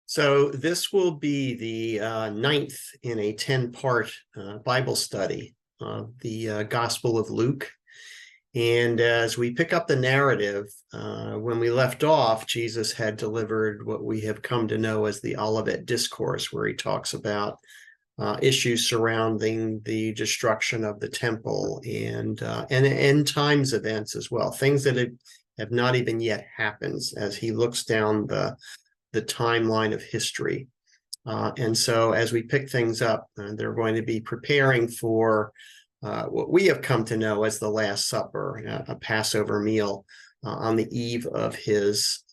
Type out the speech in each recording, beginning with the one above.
So this will be the ninth in a 10-part Bible study of the Gospel of Luke. And as we pick up the narrative, when we left off, Jesus had delivered what we have come to know as the Olivet Discourse, where he talks about issues surrounding the destruction of the temple and end times events as well, things that have not even yet happened as he looks down the timeline of history. And so as we pick things up, they're going to be preparing for what we have come to know as the Last Supper, a Passover meal on the eve of his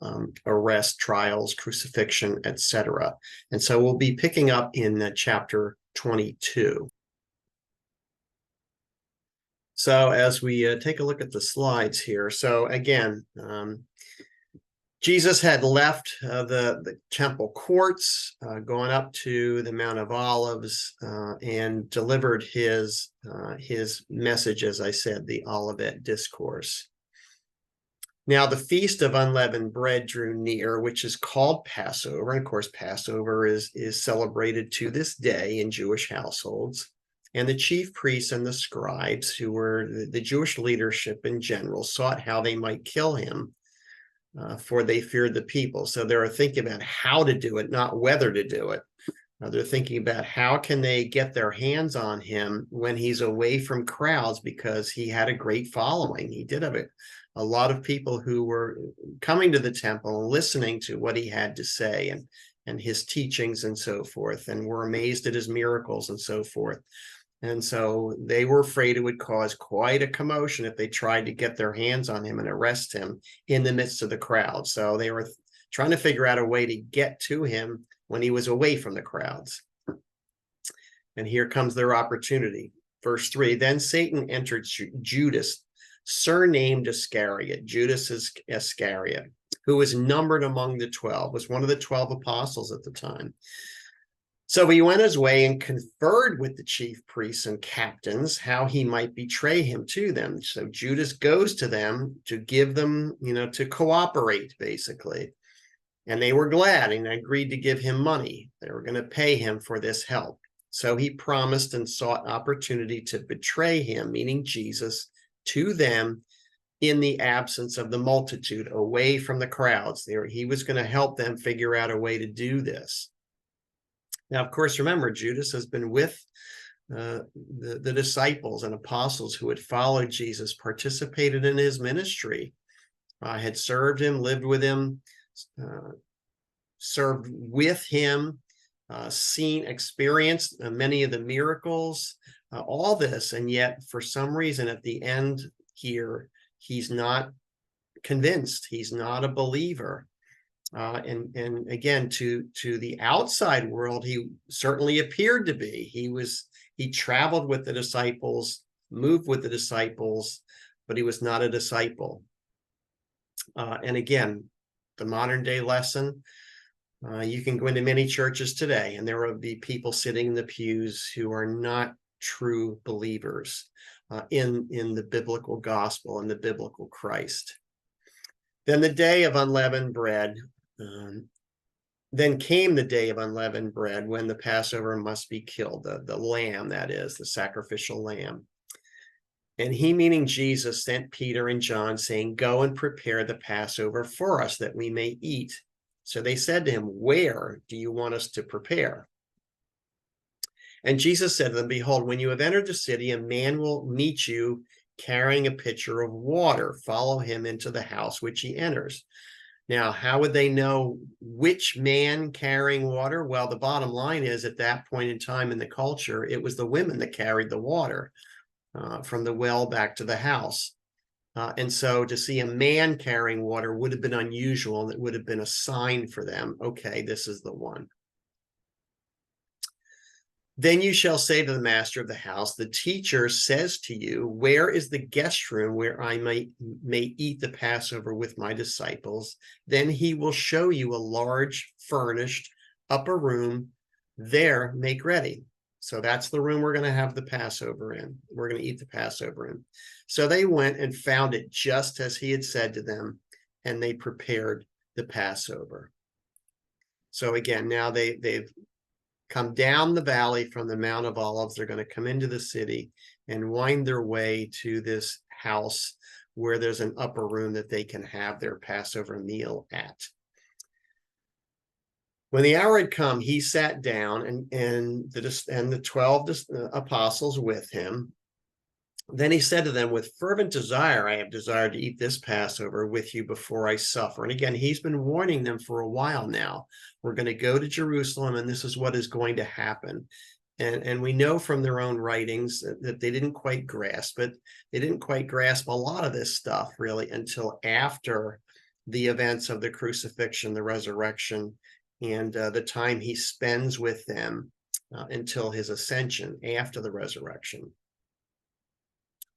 arrest, trials, crucifixion, etc. And so we'll be picking up in chapter 22. So as we take a look at the slides here, so again, Jesus had left the temple courts, gone up to the Mount of Olives, and delivered his message, as I said, the Olivet Discourse. Now, the Feast of Unleavened Bread drew near, which is called Passover. And of course, Passover is celebrated to this day in Jewish households. And the chief priests and the scribes, who were the Jewish leadership in general, sought how they might kill him. For they feared the people. So they're thinking about how to do it, not whether to do it. They're thinking about how can they get their hands on him when he's away from crowds, because he had a great following. He did have a lot of people who were coming to the temple and listening to what he had to say and his teachings and so forth, and were amazed at his miracles and so forth. And so they were afraid it would cause quite a commotion if they tried to get their hands on him and arrest him in the midst of the crowd. So they were trying to figure out a way to get to him when he was away from the crowds. And here comes their opportunity. Verse 3, then Satan entered Judas, surnamed Iscariot. Judas Iscariot, who was numbered among the 12, was one of the 12 apostles at the time. So he went his way and conferred with the chief priests and captains how he might betray him to them. So Judas goes to them to give them, to cooperate, basically. And they were glad and agreed to give him money. They were going to pay him for this help. So he promised and sought opportunity to betray him, meaning Jesus, to them in the absence of the multitude, away from the crowds. He was going to help them figure out a way to do this. Now, of course, remember, Judas has been with the disciples and apostles who had followed Jesus, participated in his ministry, had served him, lived with him, served with him, experienced many of the miracles, all this. And yet, for some reason, at the end here, he's not convinced. He's not a believer. And again, to the outside world, he certainly appeared to be. He traveled with the disciples, moved with the disciples, but he was not a disciple. And again, the modern day lesson, you can go into many churches today, and there will be people sitting in the pews who are not true believers in the biblical gospel and the biblical Christ. Then the day of unleavened bread. Then came the day of unleavened bread, when the Passover must be killed, the lamb, that is, the sacrificial lamb. And he, meaning Jesus, sent Peter and John, saying, go and prepare the Passover for us, that we may eat. So they said to him, where do you want us to prepare? And Jesus said to them, behold, when you have entered the city, a man will meet you carrying a pitcher of water. Follow him into the house which he enters. Now, how would they know which man carrying water? Well, the bottom line is, at that point in time in the culture, it was the women that carried the water from the well back to the house. And so to see a man carrying water would have been unusual, and it would have been a sign for them. Okay, this is the one. Then you shall say to the master of the house, the teacher says to you, where is the guest room where I may eat the Passover with my disciples? Then he will show you a large furnished upper room. There make ready. So that's the room we're going to have the Passover in. We're going to eat the Passover in. So they went and found it just as he had said to them, and they prepared the Passover. So again, now they've come down the valley from the Mount of Olives. They're going to come into the city and wind their way to this house where there's an upper room that they can have their Passover meal at. When the hour had come, he sat down, and the 12 apostles with him. Then he said to them, with fervent desire, I have desired to eat this Passover with you before I suffer. And again, he's been warning them for a while now. We're going to go to Jerusalem, and this is what is going to happen. And we know from their own writings that they didn't quite grasp it. They didn't quite grasp a lot of this stuff, really, until after the events of the crucifixion, the resurrection, and the time he spends with them until his ascension after the resurrection.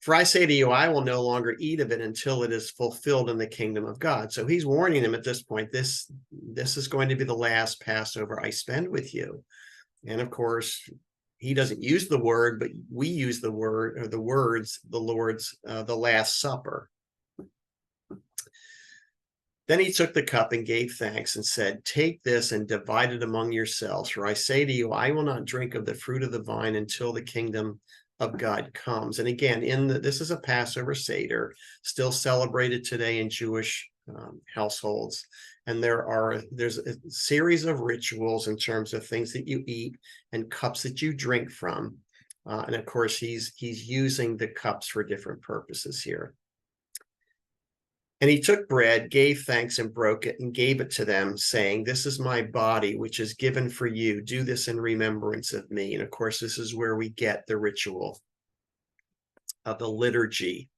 For I say to you, I will no longer eat of it until it is fulfilled in the kingdom of God. So he's warning them at this point, this is going to be the last Passover I spend with you. And of course, he doesn't use the word, but we use the word, or the words, the Lord's, the Last Supper. Then he took the cup and gave thanks and said, take this and divide it among yourselves. For I say to you, I will not drink of the fruit of the vine until the kingdom of God comes. And again, this is a Passover Seder, still celebrated today in Jewish households. And there's a series of rituals in terms of things that you eat and cups that you drink from. And of course, he's using the cups for different purposes here. And he took bread, gave thanks, and broke it, and gave it to them, saying, this is my body, which is given for you. Do this in remembrance of me. And of course, this is where we get the ritual of the liturgy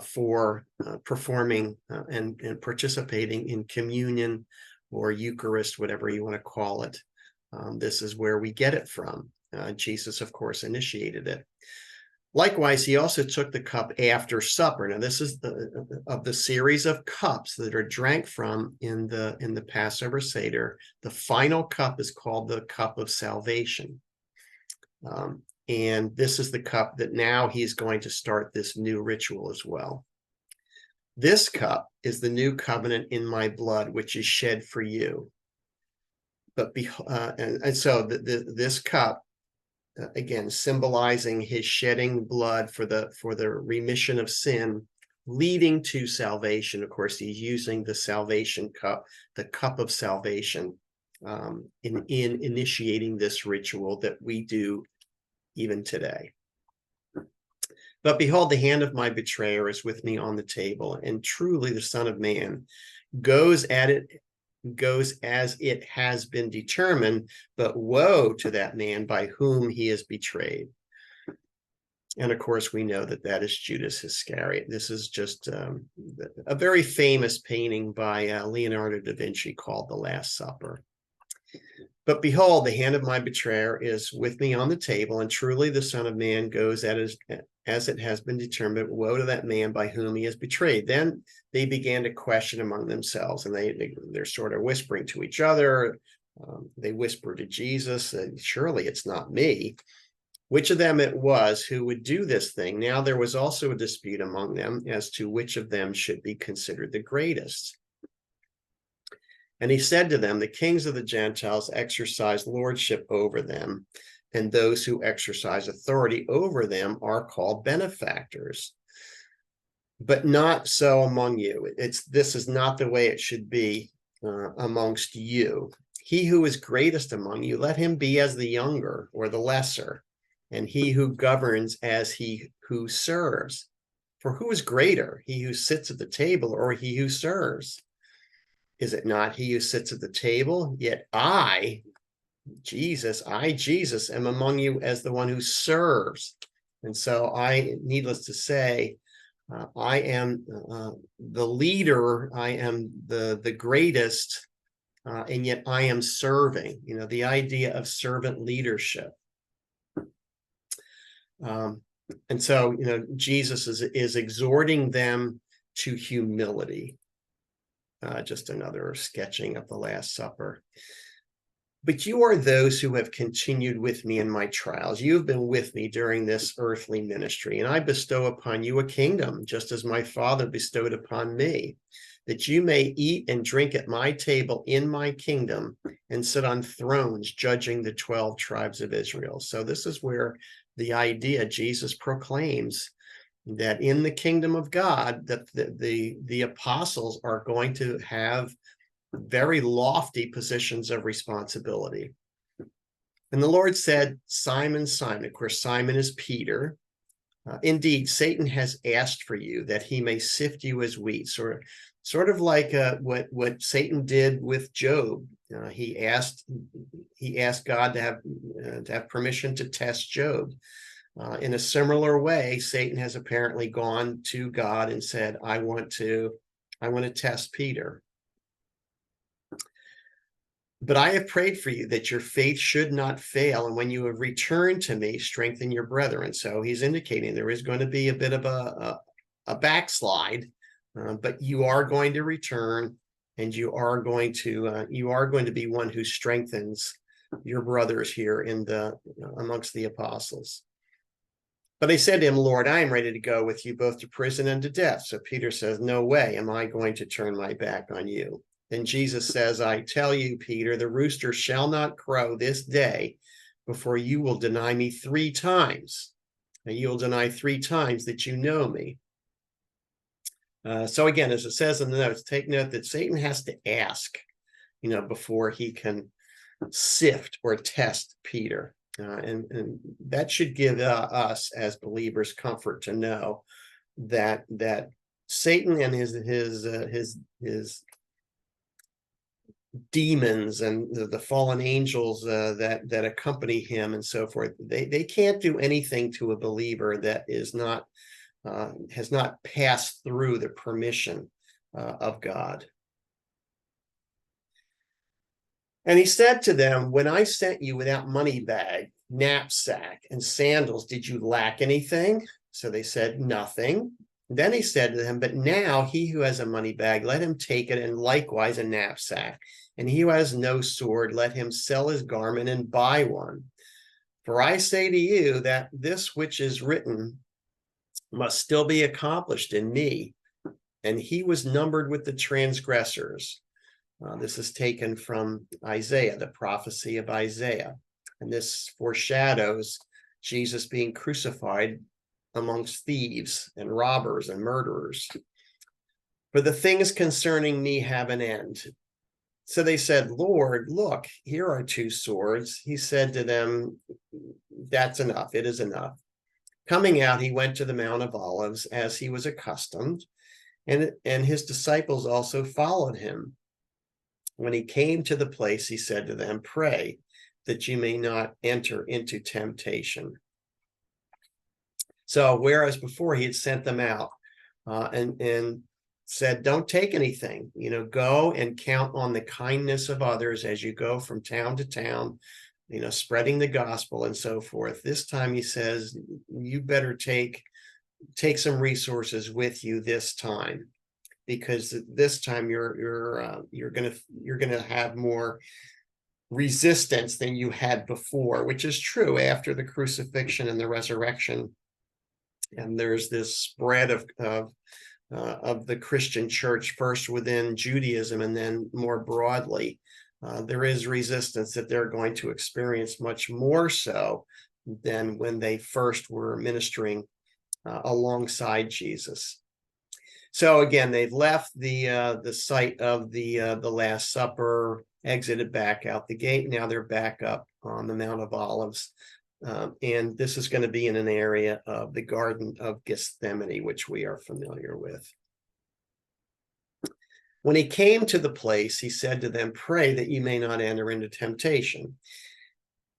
for performing and participating in communion or Eucharist, whatever you want to call it. This is where we get it from. Jesus, of course, initiated it. Likewise, he also took the cup after supper. Now, this is of the series of cups that are drank from in the Passover Seder. The final cup is called the cup of salvation. And this is the cup that now he's going to start this new ritual as well. This cup is the new covenant in my blood, which is shed for you. But so this cup, again, symbolizing his shedding blood for the remission of sin, leading to salvation. Of course, he's using the salvation cup, the cup of salvation, in initiating this ritual that we do even today. But behold, the hand of my betrayer is with me on the table, and truly the Son of Man goes as it has been determined, but woe to that man by whom he is betrayed. And of course, we know that that is Judas Iscariot. This is just a very famous painting by Leonardo da Vinci called The Last Supper. But behold, the hand of my betrayer is with me on the table, and truly the Son of Man goes as it has been determined, but woe to that man by whom he is betrayed. Then they began to question among themselves, and they're sort of whispering to each other. They whisper to Jesus, surely it's not me. Which of them it was who would do this thing? Now there was also a dispute among them as to which of them should be considered the greatest. And he said to them, the kings of the Gentiles exercise lordship over them, and those who exercise authority over them are called benefactors. But not so among you. This is not the way it should be amongst you. He who is greatest among you, let him be as the younger or the lesser, and he who governs as he who serves. For who is greater, he who sits at the table or he who serves? Is it not he who sits at the table? Yet I, Jesus, am among you as the one who serves. And so needless to say, I am the leader, I am the greatest, and yet I am serving, the idea of servant leadership. And so, Jesus is exhorting them to humility. Just another sketching of the Last Supper. But you are those who have continued with me in my trials. You have been with me during this earthly ministry, and I bestow upon you a kingdom, just as my Father bestowed upon me, that you may eat and drink at my table in my kingdom and sit on thrones judging the 12 tribes of Israel. So this is where the idea Jesus proclaims that in the kingdom of God, that the apostles are going to have very lofty positions of responsibility. And the Lord said, Simon, Simon, of course, Simon is Peter. Indeed, Satan has asked for you that he may sift you as wheat, sort of like what Satan did with Job. He asked God to have permission to test Job. In a similar way, Satan has apparently gone to God and said, I want to test Peter. But I have prayed for you that your faith should not fail. And when you have returned to me, strengthen your brethren. So he's indicating there is going to be a bit of a backslide, but you are going to return, and you are going to be one who strengthens your brothers here amongst the apostles. But I said to him, Lord, I am ready to go with you both to prison and to death. So Peter says, no way am I going to turn my back on you. Then Jesus says, I tell you, Peter, the rooster shall not crow this day before you will deny me 3 times. And you will deny 3 times that you know me. So again, as it says in the notes, take note that Satan has to ask, before he can sift or test Peter. And that should give us as believers comfort to know that Satan and his demons and the fallen angels that accompany him and so forth, they can't do anything to a believer that is not has not passed through the permission of God. And he said to them, when I sent you without money bag, knapsack, and sandals, did you lack anything? So they said, nothing. Then he said to them, but now he who has a money bag, let him take it, and likewise a knapsack. And he who has no sword, let him sell his garment and buy one. For I say to you that this which is written must still be accomplished in me. And he was numbered with the transgressors. This is taken from Isaiah, the prophecy of Isaiah. And this foreshadows Jesus being crucified amongst thieves and robbers and murderers. For the things concerning me have an end. So they said, Lord, look, here are 2 swords. He said to them, that's enough. It is enough. Coming out, he went to the Mount of Olives as he was accustomed, and his disciples also followed him. When he came to the place, he said to them, pray that you may not enter into temptation. So whereas before he had sent them out and said, don't take anything, go and count on the kindness of others as you go from town to town, spreading the gospel and so forth. This time he says, you better take some resources with you this time, because this time you're gonna have more resistance than you had before, which is true after the crucifixion and the resurrection. And there's this spread of the Christian church, first within Judaism and then more broadly. There is resistance that they're going to experience much more so than when they first were ministering alongside Jesus. So again, they've left the site of the Last Supper, exited back out the gate. Now they're back up on the Mount of Olives. And this is going to be in an area of the Garden of Gethsemane, which we are familiar with. When he came to the place, he said to them, pray that you may not enter into temptation.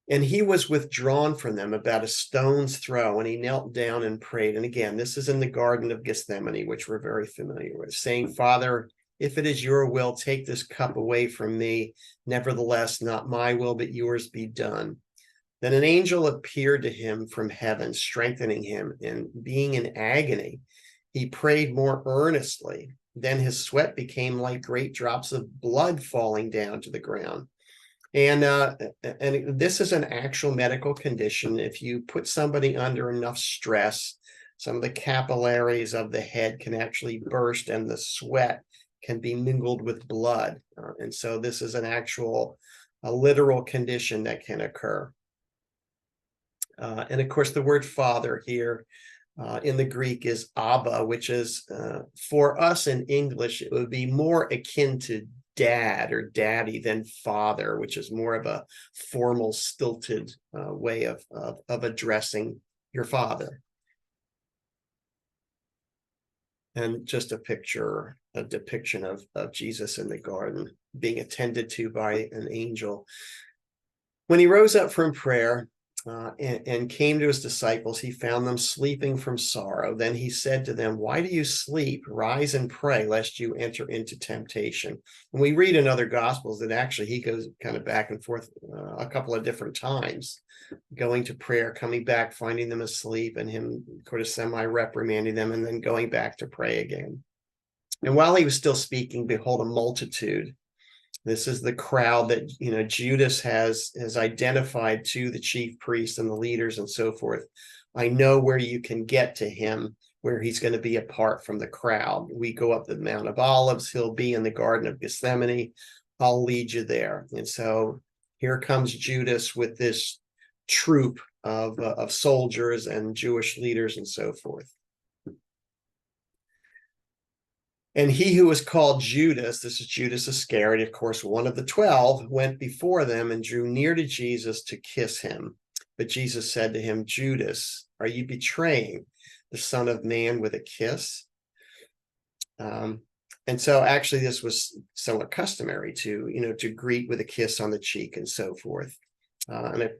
And he was withdrawn from them about a stone's throw, and he knelt down and prayed. And again, this is in the Garden of Gethsemane, which we're very familiar with, saying, Father, if it is your will, take this cup away from me. Nevertheless, not my will, but yours be done. Then an angel appeared to him from heaven, strengthening him, and being in agony, he prayed more earnestly. Then his sweat became like great drops of blood falling down to the ground. And this is an actual medical condition. If you put somebody under enough stress, some of the capillaries of the head can actually burst, and the sweat can be mingled with blood. And so this is a literal condition that can occur. And of course, the word father here in the Greek is Abba, which is, for us in English, it would be more akin to dad or daddy than father, which is more of a formal, stilted way of addressing your father. And just a depiction of Jesus in the garden being attended to by an angel. When he rose up from prayer and came to his disciples, he found them sleeping from sorrow. Then he said to them, "Why do you sleep? Rise and pray, lest you enter into temptation." And we read in other gospels that actually he goes kind of back and forth a couple of different times, going to prayer, coming back, finding them asleep, and him sort of semi-reprimanding them, and then going back to pray again. And while he was still speaking, behold, a multitude. This is the crowd that, Judas has identified to the chief priests and the leaders and so forth. I know where you can get to him, where he's going to be apart from the crowd. We go up the Mount of Olives. He'll be in the Garden of Gethsemane. I'll lead you there. And so here comes Judas with this troop of soldiers and Jewish leaders and so forth. And he who was called Judas, this is Judas Iscariot, of course, one of the 12, went before them and drew near to Jesus to kiss him. But Jesus said to him, "Judas, are you betraying the Son of Man with a kiss?" And so actually this was somewhat customary to greet with a kiss on the cheek and so forth.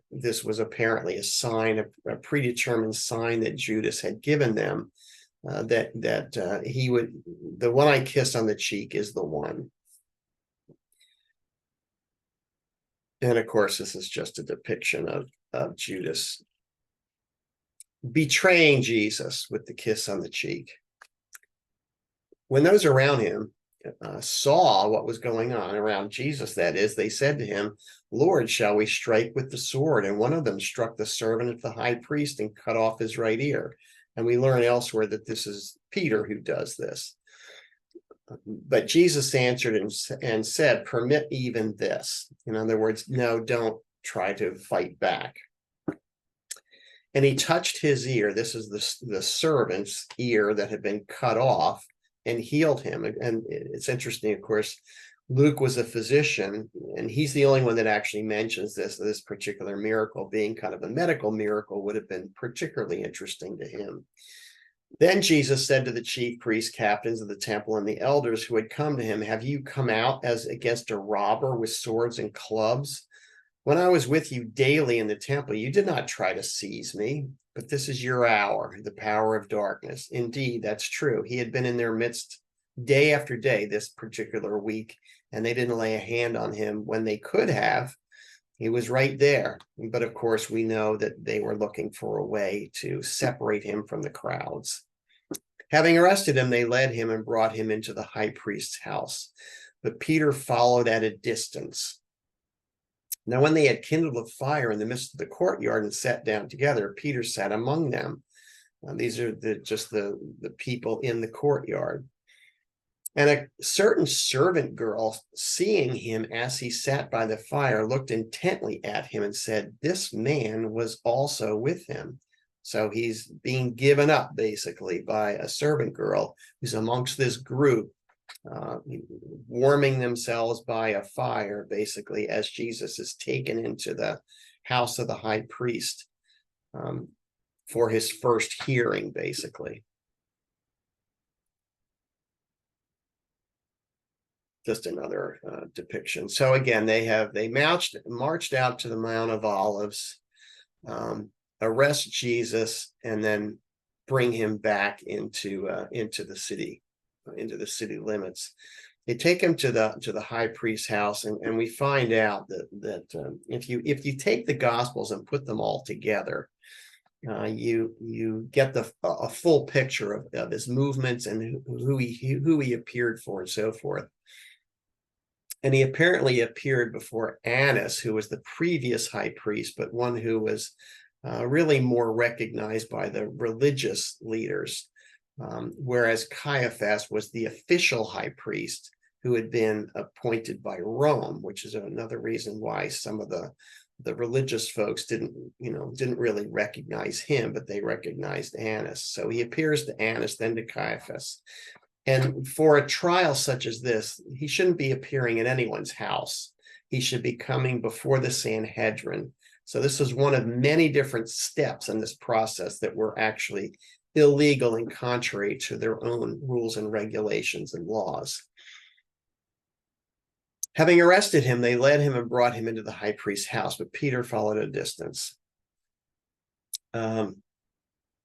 This was apparently a sign, a predetermined sign that Judas had given them. He would, the one I kiss on the cheek is the one. And of course, this is just a depiction of Judas betraying Jesus with the kiss on the cheek. When those around him saw what was going on around Jesus, that is, they said to him, "Lord, shall we strike with the sword?" And one of them struck the servant of the high priest and cut off his right ear. And we learn elsewhere that this is Peter who does this. But Jesus answered and said, "Permit even this." In other words, no, don't try to fight back. And he touched his ear. This is the servant's ear that had been cut off, and healed him. And it's interesting, of course, Luke was a physician, and he's the only one that actually mentions this particular miracle. Being kind of a medical miracle would have been particularly interesting to him. Then Jesus said to the chief priests, captains of the temple, and the elders who had come to him, "Have you come out as against a robber with swords and clubs? When I was with you daily in the temple, you did not try to seize me, but this is your hour, the power of darkness." Indeed, that's true. He had been in their midst day after day this particular week, and they didn't lay a hand on him when they could have. He was right there. But of course, we know that they were looking for a way to separate him from the crowds. Having arrested him, they led him and brought him into the high priest's house. But Peter followed at a distance. Now, when they had kindled a fire in the midst of the courtyard and sat down together, Peter sat among them. These are just the people in the courtyard. And a certain servant girl, seeing him as he sat by the fire, looked intently at him and said, "This man was also with him." So he's being given up basically by a servant girl who's amongst this group, warming themselves by a fire, basically, as Jesus is taken into the house of the high priest for his first hearing, basically. Just another depiction. So again, they marched out to the Mount of Olives, arrest Jesus, and then bring him back into the city limits. They take him to the high priest's house, and we find out that if you take the Gospels and put them all together, you get a full picture of his movements and who he appeared for and so forth. And he apparently appeared before Annas, who was the previous high priest, but one who was really more recognized by the religious leaders. whereas Caiaphas was the official high priest who had been appointed by Rome, which is another reason why some of the religious folks didn't really recognize him, but they recognized Annas. So he appears to Annas, then to Caiaphas. And for a trial such as this, he shouldn't be appearing at anyone's house. He should be coming before the Sanhedrin. So this is one of many different steps in this process that were actually illegal and contrary to their own rules and regulations and laws. Having arrested him, they led him and brought him into the high priest's house, but Peter followed at a distance.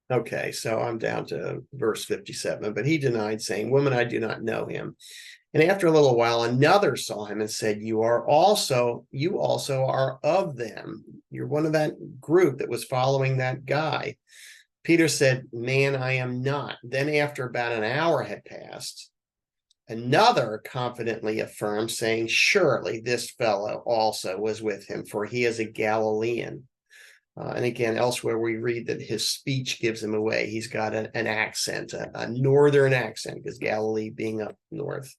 Okay, so I'm down to verse 57. But he denied, saying, "Woman, I do not know him." And after a little while, another saw him and said, you also are of them. You're one of that group that was following that guy. Peter said, "Man, I am not." Then after about an hour had passed, another confidently affirmed, saying, "Surely this fellow also was with him, for he is a Galilean." And again, elsewhere we read that his speech gives him away. He's got an accent, a northern accent, because Galilee being up north.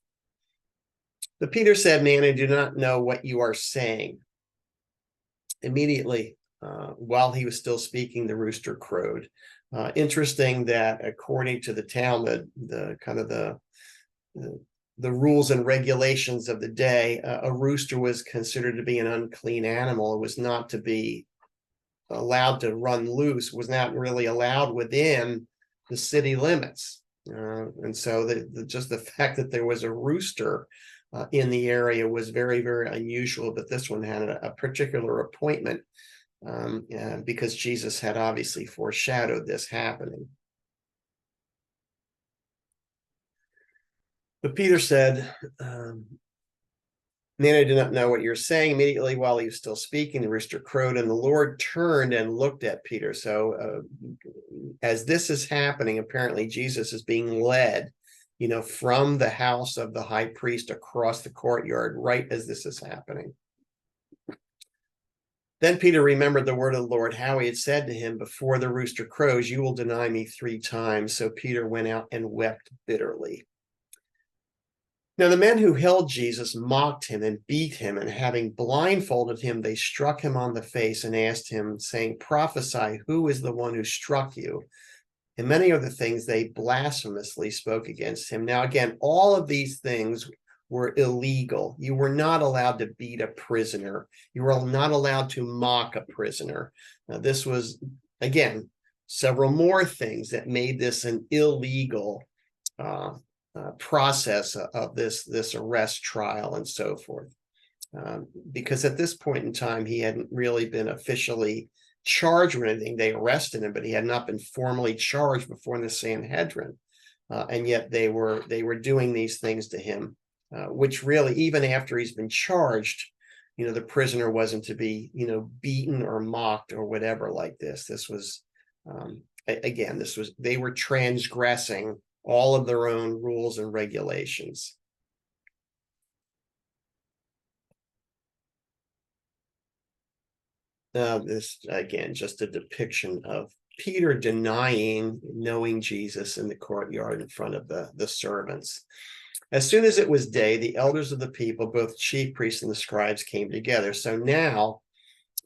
But Peter said, "Man, I do not know what you are saying." Immediately, while he was still speaking, the rooster crowed. Interesting that according to the Talmud, the rules and regulations of the day, a rooster was considered to be an unclean animal. It was not to be allowed to run loose, was not really allowed within the city limits. And so just the fact that there was a rooster in the area was very, very unusual. But this one had a particular appointment because Jesus had obviously foreshadowed this happening. But Peter said, "Man, I do not know what you're saying." Immediately while he was still speaking, the rooster crowed, and the Lord turned and looked at Peter. So as this is happening, apparently Jesus is being led, from the house of the high priest across the courtyard, right as this is happening. Then Peter remembered the word of the Lord, how he had said to him, "Before the rooster crows, you will deny me 3 times." So Peter went out and wept bitterly. Now the men who held Jesus mocked him and beat him, and having blindfolded him, they struck him on the face and asked him, saying, "Prophesy, who is the one who struck you?" And many other things they blasphemously spoke against him. Now again, all of these things were illegal. You were not allowed to beat a prisoner. You were not allowed to mock a prisoner. Now, this was, again, several more things that made this an illegal process of this arrest, trial, and so forth. Because at this point in time, he hadn't really been officially charged with anything. They arrested him, but he had not been formally charged before the Sanhedrin. And yet they were doing these things to him. Which really, even after he's been charged, the prisoner wasn't to be, beaten or mocked or whatever like this. This was, again, they were transgressing all of their own rules and regulations. This, again, just a depiction of Peter denying knowing Jesus in the courtyard in front of the servants. As soon as it was day, the elders of the people, both chief priests and the scribes, came together. So now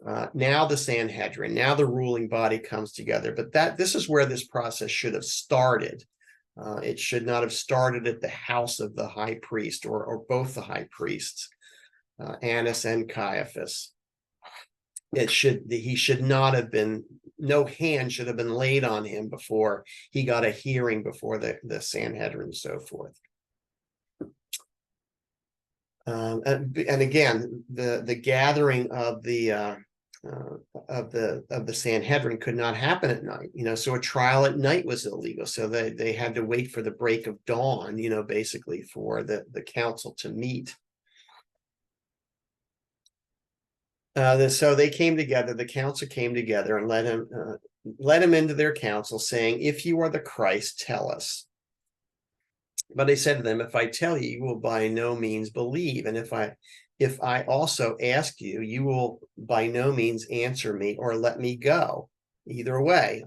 the Sanhedrin, now the ruling body comes together. But this is where this process should have started. It should not have started at the house of the high priest or both the high priests, Annas and Caiaphas. He should not have been, no hand should have been laid on him before he got a hearing before the Sanhedrin and so forth. And again, the gathering of the Sanhedrin could not happen at night, so a trial at night was illegal. So they had to wait for the break of dawn, basically for the council to meet. So they came together, the council came together and led him into their council, saying, "If you are the Christ, tell us." But he said to them, "If I tell you, you will by no means believe. And if I also ask you, you will by no means answer me or let me go. Either way,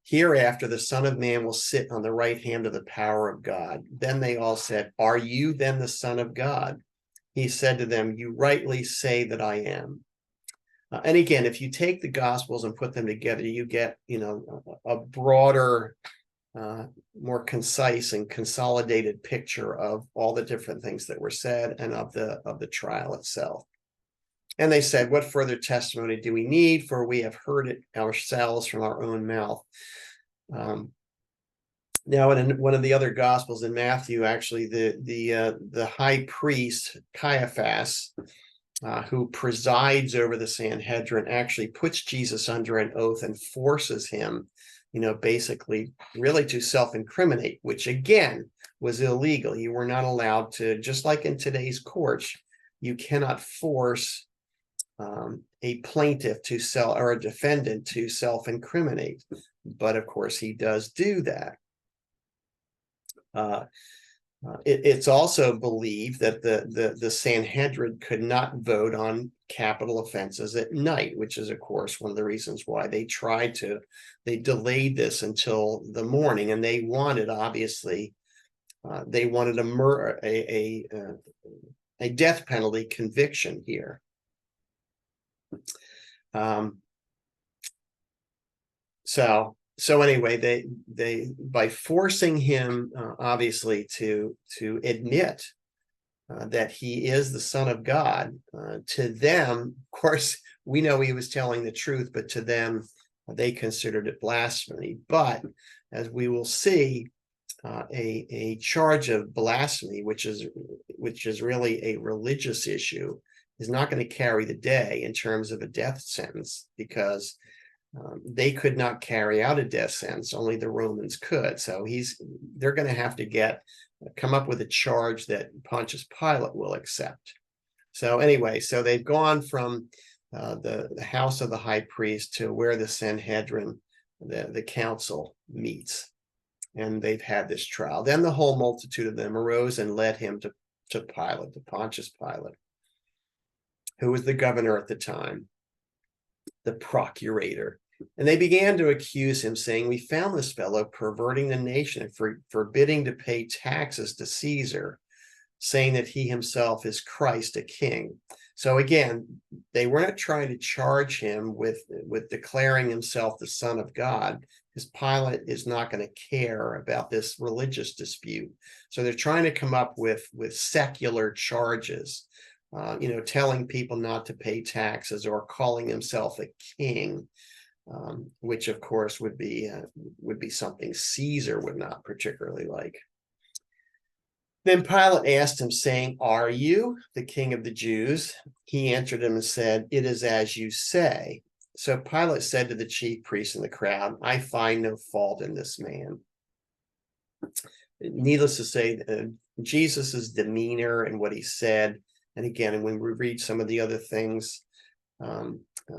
Hereafter, the Son of Man will sit on the right hand of the power of God. Then they all said, Are you then the Son of God? He said to them, You rightly say that I am. And again, if you take the Gospels and put them together, you get, a broader, more concise and consolidated picture of all the different things that were said and of the trial itself. And they said, What further testimony do we need? For we have heard it ourselves from our own mouth. Now, in one of the other Gospels in Matthew, actually, the high priest Caiaphas, who presides over the Sanhedrin, actually puts Jesus under an oath and forces him, basically really to self-incriminate, which again was illegal. You were not allowed to, just like in today's courts, you cannot force a plaintiff to or a defendant to self-incriminate. But of course, he does do that. It's also believed that the Sanhedrin could not vote on capital offenses at night, which is, of course, one of the reasons why they delayed this until the morning. And they wanted, obviously, they wanted a death penalty conviction here. So anyway, they by forcing him, obviously, to admit that he is the Son of God, to them, of course, we know he was telling the truth, but to them, they considered it blasphemy. But as we will see, a charge of blasphemy, which is really a religious issue, is not going to carry the day in terms of a death sentence, because they could not carry out a death sentence. Only the Romans could. So they're going to have to come up with a charge that Pontius Pilate will accept. So anyway, so they've gone from the house of the high priest to where the Sanhedrin, the council, meets. And they've had this trial. Then the whole multitude of them arose and led him to Pilate, to Pontius Pilate, who was the governor at the time, the procurator. And they began to accuse him, saying, We found this fellow perverting the nation and forbidding to pay taxes to Caesar, saying that he himself is Christ, a king. So again, they were not trying to charge him with declaring himself the Son of God, because Pilate is not going to care about this religious dispute. So they're trying to come up with secular charges, telling people not to pay taxes or calling himself a king, which of course would be something Caesar would not particularly like. Then Pilate asked him, saying, Are you the king of the Jews? He answered him and said, It is as you say. So Pilate said to the chief priests and the crowd, I find no fault in this man. Needless to say, Jesus's demeanor and what he said, and again, when we read some of the other things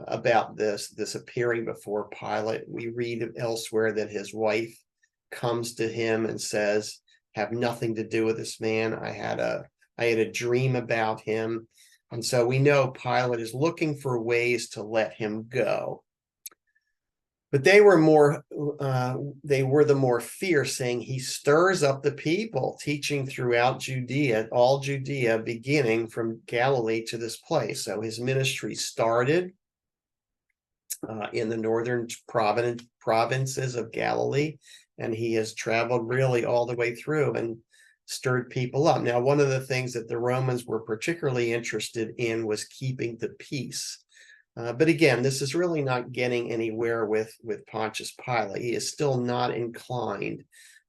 about this appearing before Pilate, we read elsewhere that his wife comes to him and says, Have nothing to do with this man. I had a dream about him. And so we know Pilate is looking for ways to let him go. But they were the more fierce, saying, He stirs up the people, teaching throughout Judea, all Judea, beginning from Galilee to this place. So his ministry started in the northern provinces of Galilee, and he has traveled really all the way through and stirred people up. Now, one of the things that the Romans were particularly interested in was keeping the peace. But again, this is really not getting anywhere with Pontius Pilate. He is still not inclined,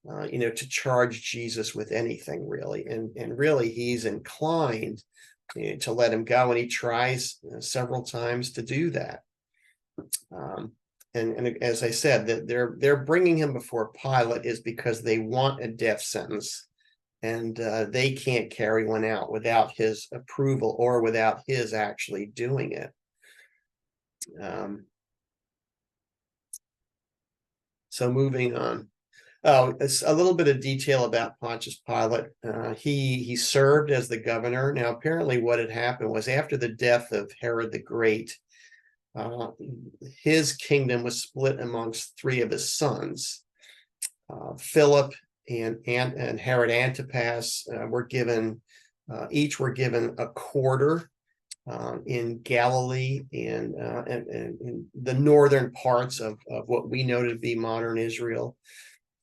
to charge Jesus with anything, really. And really, he's inclined to let him go, and he tries several times to do that. And as I said, that they're bringing him before Pilate is because they want a death sentence, and they can't carry one out without his approval or without his actually doing it. So moving on. It's a little bit of detail about Pontius Pilate. He served as the governor. Now, apparently what had happened was after the death of Herod the Great, uh, his kingdom was split amongst three of his sons. Philip and Herod Antipas were given, each were given a quarter in Galilee and in the northern parts of what we know to be modern Israel.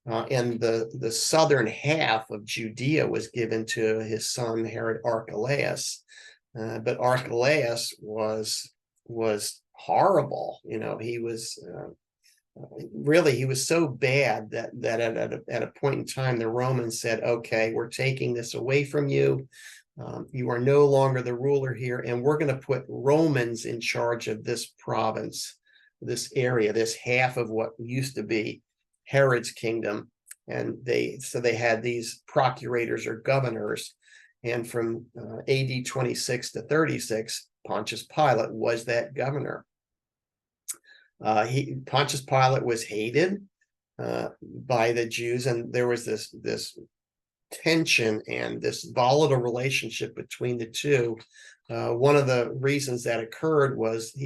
And the southern half of Judea was given to his son Herod Archelaus. But Archelaus was horrible. He was really, he was so bad that at a point in time, the Romans said, okay, we're taking this away from you. You are no longer the ruler here, and we're going to put Romans in charge of this province, this area, this half of what used to be Herod's kingdom. And they had these procurators or governors. And from AD 26 to 36, Pontius Pilate was that governor. Pontius Pilate was hated by the Jews, and there was this tension and this volatile relationship between the two. One of the reasons that occurred was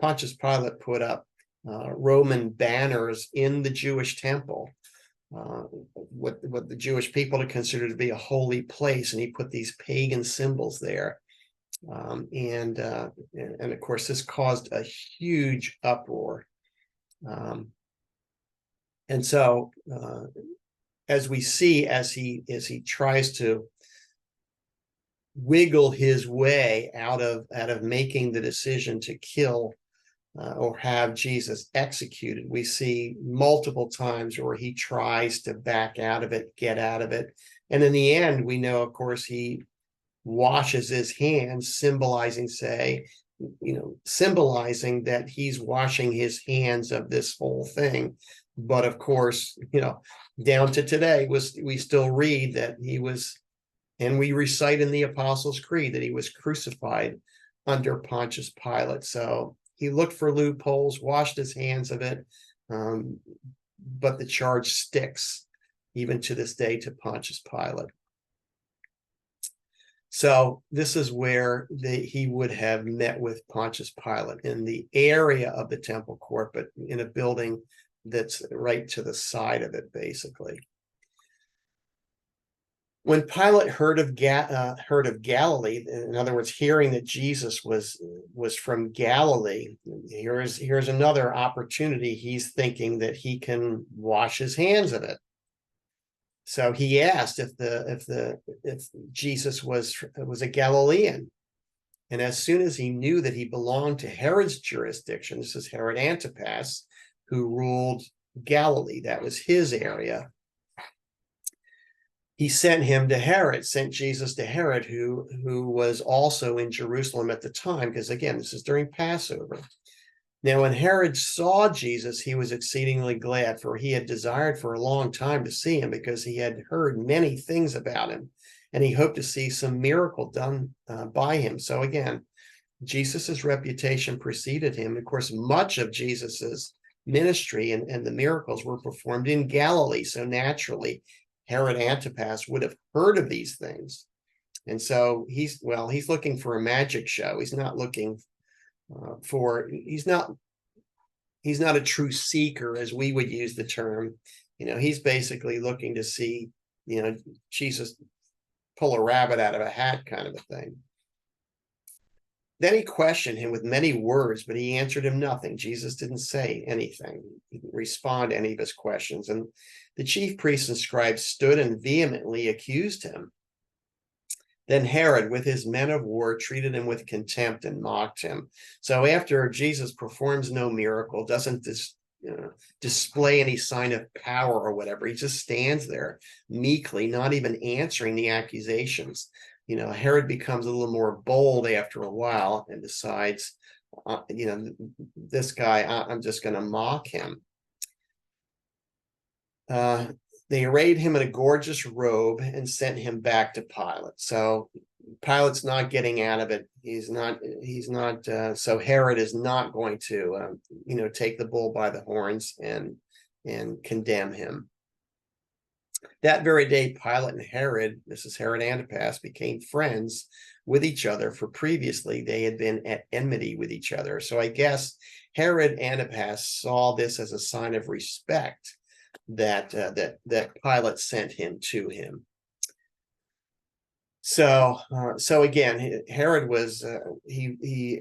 Pontius Pilate put up Roman banners in the Jewish temple, what the Jewish people had considered to be a holy place, and he put these pagan symbols there. And of course, this caused a huge uproar. And so, as we see, as he tries to wiggle his way out of making the decision to kill or have Jesus executed, we see multiple times where he tries to back out of it, get out of it. And in the end, we know, of course, he washes his hands, symbolizing that he's washing his hands of this whole thing. But of course, down to today, we still read that he was, and we recite in the Apostles' Creed that he was crucified under Pontius Pilate. So he looked for loopholes, washed his hands of it, but the charge sticks even to this day to Pontius Pilate. So this is where he would have met with Pontius Pilate, in the area of the temple court, but in a building that's right to the side of it, basically. When Pilate heard of Galilee, in other words, hearing that Jesus was from Galilee, here's another opportunity. He's thinking that he can wash his hands of it. So he asked if Jesus was a Galilean. And as soon as he knew that he belonged to Herod's jurisdiction, this is Herod Antipas, who ruled Galilee, that was his area, he sent Jesus to Herod, who was also in Jerusalem at the time, because again, this is during Passover. Now, when Herod saw Jesus, he was exceedingly glad, for he had desired for a long time to see him, because he had heard many things about him, and he hoped to see some miracle done by him. So again, Jesus's reputation preceded him. Of course, much of Jesus's ministry and the miracles were performed in Galilee. So naturally, Herod Antipas would have heard of these things. And so he's looking for a magic show. He's not looking he's not a true seeker, as we would use the term. He's basically looking to see, Jesus pull a rabbit out of a hat, kind of a thing. Then he questioned him with many words, but he answered him nothing. Jesus didn't say anything. He didn't respond to any of his questions. And the chief priests and scribes stood and vehemently accused him. Then Herod, with his men of war, treated him with contempt and mocked him. So after Jesus performs no miracle, doesn't display any sign of power or whatever, he just stands there meekly, not even answering the accusations. Herod becomes a little more bold after a while and decides, this guy, I'm just going to mock him. They arrayed him in a gorgeous robe and sent him back to Pilate. So Pilate's not getting out of it. So Herod is not going to, take the bull by the horns and condemn him. That very day, Pilate and Herod, this is Herod Antipas, became friends with each other, for previously they had been at enmity with each other. So I guess Herod Antipas saw this as a sign of respect that Pilate sent him to him. So again, Herod was he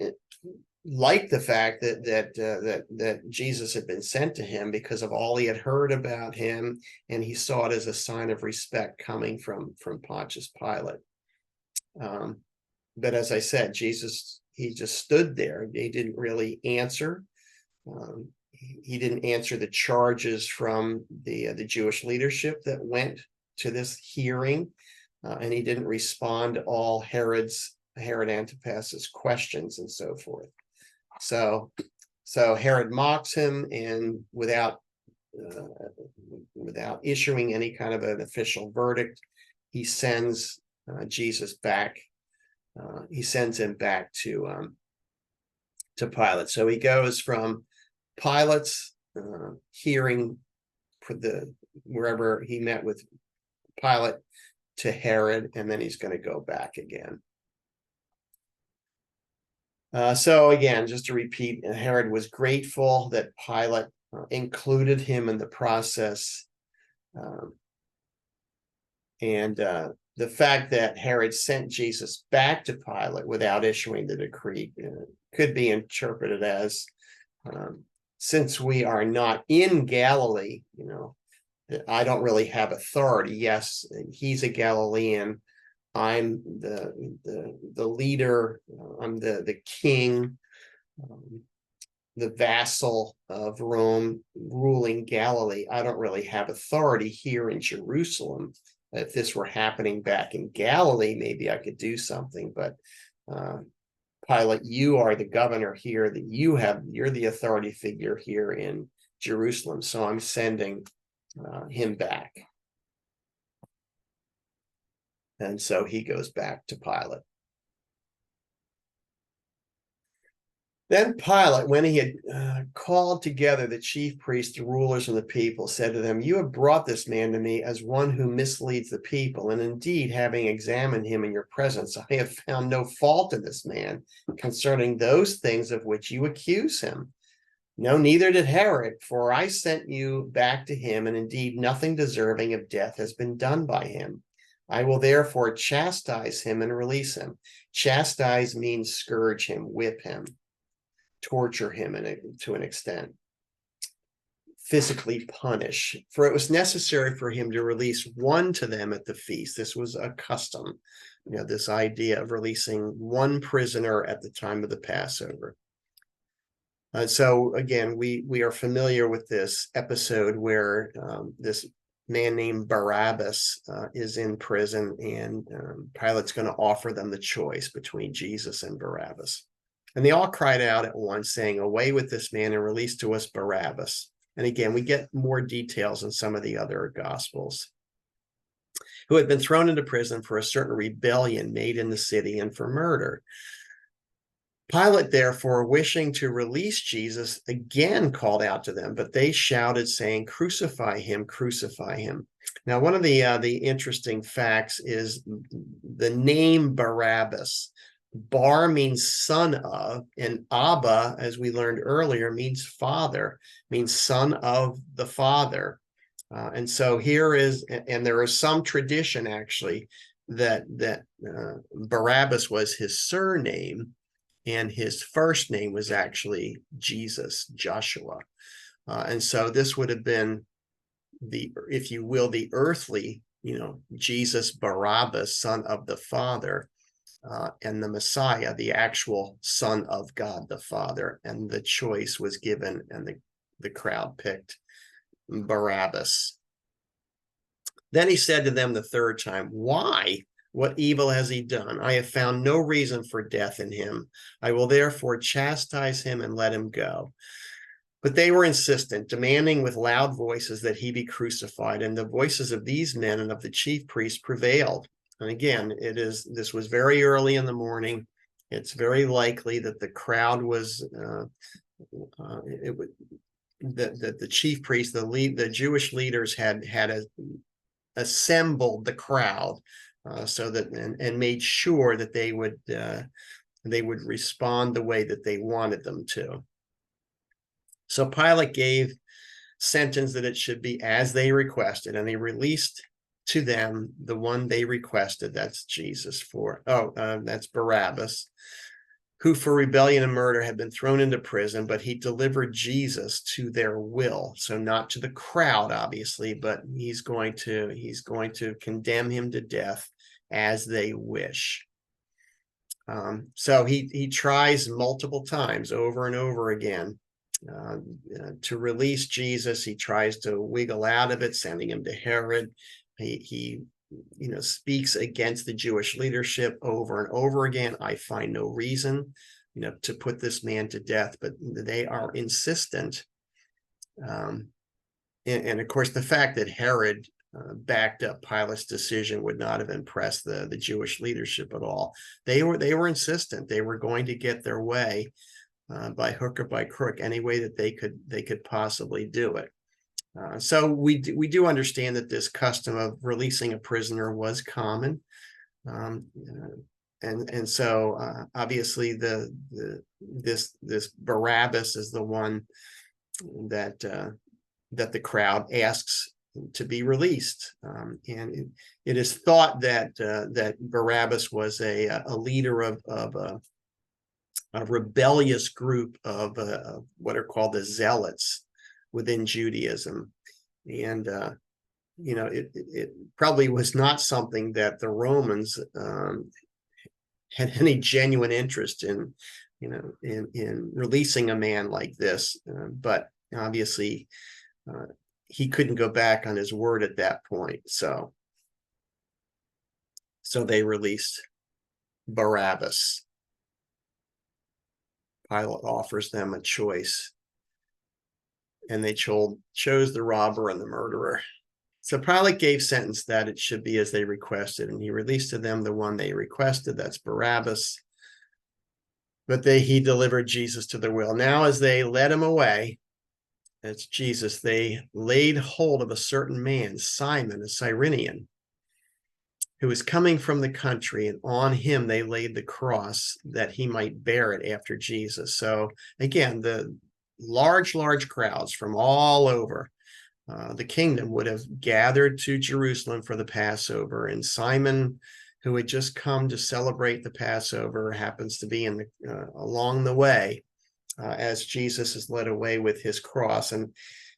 liked the fact that Jesus had been sent to him because of all he had heard about him, and he saw it as a sign of respect coming from Pontius Pilate. But as I said, Jesus, he just stood there. He didn't really answer. He didn't answer the charges from the Jewish leadership that went to this hearing, and he didn't respond to all Herod Antipas's questions and so forth. So Herod mocks him, and without issuing any kind of an official verdict, he sends Jesus back. He sends him back to Pilate. So he goes from Pilate's hearing for wherever he met with Pilate to Herod, and then he's going to go back again. So again, just to repeat, Herod was grateful that Pilate included him in the process. And the fact that Herod sent Jesus back to Pilate without issuing the decree could be interpreted as, since we are not in Galilee, I don't really have authority. Yes, he's a Galilean. I'm the leader. I'm the king, the vassal of Rome, ruling Galilee. I don't really have authority here in Jerusalem. If this were happening back in Galilee, maybe I could do something. But Pilate, you are the governor here. That you're the authority figure here in Jerusalem. So I'm sending him back. And so he goes back to Pilate. Then Pilate, when he had called together the chief priests, the rulers, and the people, said to them, "You have brought this man to me as one who misleads the people. And indeed, having examined him in your presence, I have found no fault in this man concerning those things of which you accuse him. No, neither did Herod, for I sent you back to him, and indeed nothing deserving of death has been done by him. I will therefore chastise him and release him." Chastise means scourge him, whip him, torture him to an extent, physically punish. For it was necessary for him to release one to them at the feast. This was a custom, this idea of releasing one prisoner at the time of the Passover. So again, we are familiar with this episode where this man named Barabbas is in prison, and Pilate's going to offer them the choice between Jesus and Barabbas. And they all cried out at once, saying, "Away with this man and release to us Barabbas." And again, we get more details in some of the other Gospels. "Who had been thrown into prison for a certain rebellion made in the city and for murder." Pilate, therefore, wishing to release Jesus, again called out to them, but they shouted, saying, "Crucify him, crucify him." Now, one of the interesting facts is the name Barabbas. Bar means son of, and Abba, as we learned earlier, means father, means son of the father. And so here is, and there is some tradition actually that Barabbas was his surname, and his first name was actually Jesus, Joshua. And so this would have been if you will, the earthly, Jesus Barabbas, son of the Father, and the Messiah, the actual Son of God the Father. And the choice was given, and the crowd picked Barabbas. Then he said to them the third time, "Why? What evil has he done? I have found no reason for death in him. I will therefore chastise him and let him go." But they were insistent, demanding with loud voices that he be crucified. And the voices of these men and of the chief priests prevailed. And again, this was very early in the morning. It's very likely that the crowd was that the chief priests, the Jewish leaders had assembled the crowd, so that and made sure that they would respond the way that they wanted them to. So Pilate gave sentence that it should be as they requested, and he released to them the one they requested. That's that's Barabbas, who for rebellion and murder had been thrown into prison, but he delivered Jesus to their will. So not to the crowd, obviously, but he's going to condemn him to death as they wish. So he tries multiple times over and over again to release Jesus. He tries to wiggle out of it, sending him to Herod. He speaks against the Jewish leadership over and over again. I find no reason, to put this man to death, but they are insistent. And of course, the fact that Herod backed up Pilate's decision would not have impressed the Jewish leadership at all. They were insistent. They were going to get their way by hook or by crook, any way that they could possibly do it. So we do understand that this custom of releasing a prisoner was common, and so obviously this Barabbas is the one that the crowd asks to be released, and it is thought that Barabbas was a leader of a rebellious group of what are called the Zealots within Judaism. And it probably was not something that the Romans had any genuine interest in releasing a man like this, but obviously he couldn't go back on his word at that point, so they released Barabbas. Pilate offers them a choice, and they chose the robber and the murderer. So Pilate gave sentence that it should be as they requested, and he released to them the one they requested, that's Barabbas. But he delivered Jesus to their will. Now, as they led him away, that's Jesus, they laid hold of a certain man, Simon, a Cyrenian, who was coming from the country, and on him they laid the cross that he might bear it after Jesus. So again, the large crowds from all over the kingdom would have gathered to Jerusalem for the Passover, and Simon, who had just come to celebrate the Passover, happens to be along the way as Jesus is led away with his cross.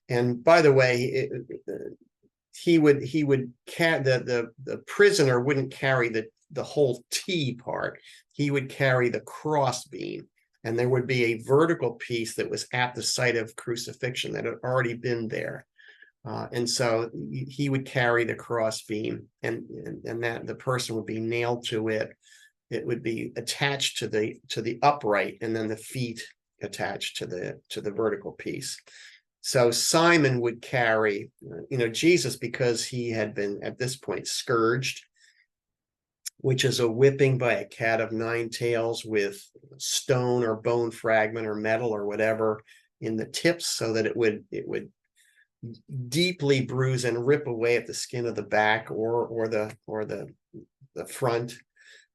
And by the way, the prisoner wouldn't carry the whole T part. He would carry the crossbeam, and there would be a vertical piece that was at the site of crucifixion that had already been there. And so he would carry the crossbeam, and that the person would be nailed to it. It would be attached to the upright, and then the feet attached to the vertical piece. So Simon would carry, Jesus, because he had been at this point scourged, which is a whipping by a cat of nine tails with stone or bone fragment or metal or whatever in the tips, so that it would deeply bruise and rip away at the skin of the back or the front.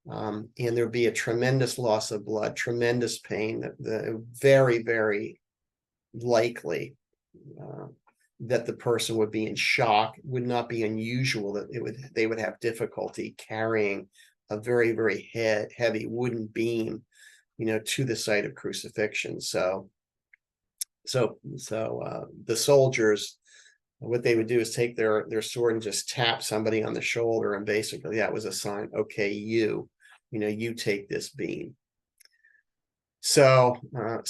And there'd be a tremendous loss of blood, tremendous pain, the very, very likely that the person would be in shock. It would not be unusual that they would have difficulty carrying a very, very heavy wooden beam, to the site of crucifixion. So the soldiers, what they would do is take their sword and just tap somebody on the shoulder, and basically that was a sign, okay, you take this beam. So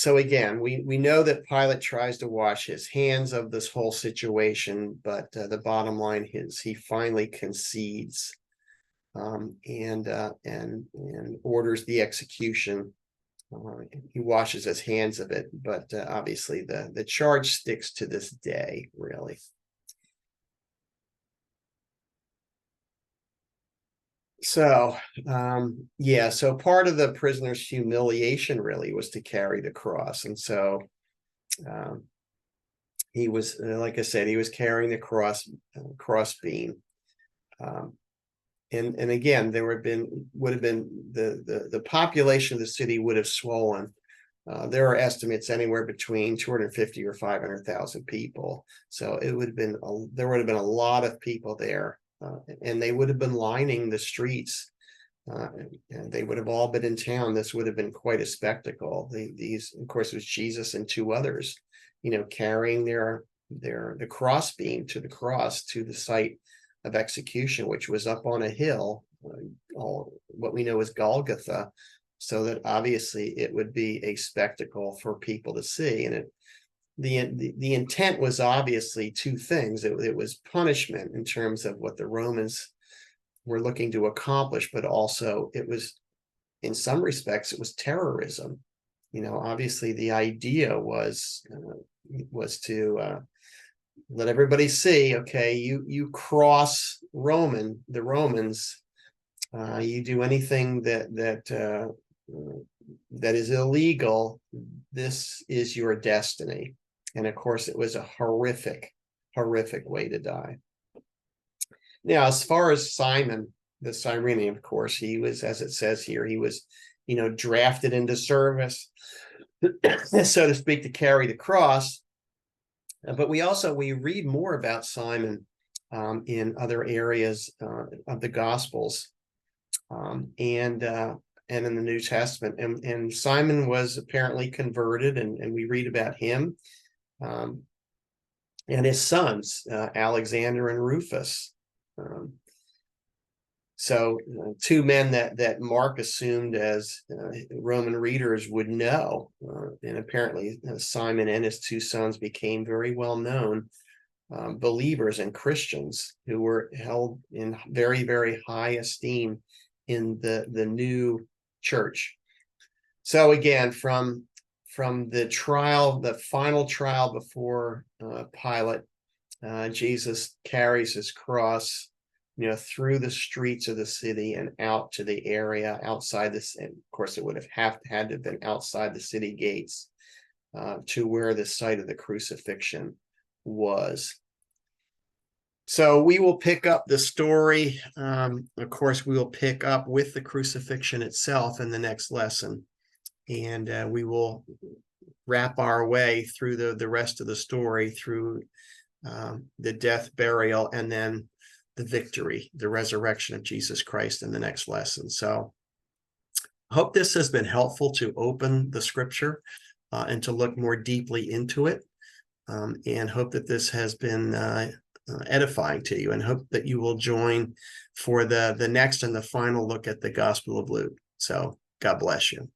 again, we know that Pilate tries to wash his hands of this whole situation, but the bottom line is he finally concedes, and orders the execution. He washes his hands of it, but obviously the charge sticks to this day, really. So so part of the prisoner's humiliation really was to carry the cross, and so he was, like I said, he was carrying the cross beam, And again, there would have been the population of the city would have swollen. There are estimates anywhere between 250 or 500,000 people. So it would have been there would have been a lot of people there, and they would have been lining the streets, and they would have all been in town. This would have been quite a spectacle. These, of course, it was Jesus and two others, carrying the crossbeam to the cross to the site of execution, which was up on a hill, what we know as Golgotha, so that obviously it would be a spectacle for people to see. And the intent was obviously two things. It was punishment in terms of what the Romans were looking to accomplish, but also it was, in some respects, it was terrorism. Obviously the idea was to let everybody see, okay, you cross the Romans, you do anything that is illegal, this is your destiny. And of course, it was a horrific way to die. Now, as far as Simon the Cyrenian, of course, he was, as it says here, he was, drafted into service, so to speak, to carry the cross. But we read more about Simon in other areas of the Gospels, and in the New Testament. And Simon was apparently converted, and we read about him and his sons, Alexander and Rufus. So two men that Mark assumed as Roman readers would know. And apparently Simon and his two sons became very well known believers and Christians who were held in very, very high esteem in the new church. So again, from the final trial before Pilate, Jesus carries his cross, through the streets of the city and out to the area outside this. And of course, it would have had to have been outside the city gates to where the site of the crucifixion was. So we will pick up the story. Of course, we will pick up with the crucifixion itself in the next lesson. And we will wrap our way through the rest of the story, through the death, burial, and then the victory, the resurrection of Jesus Christ in the next lesson. So I hope this has been helpful to open the scripture and to look more deeply into it, and hope that this has been edifying to you, and hope that you will join for the next and the final look at the Gospel of Luke. So God bless you.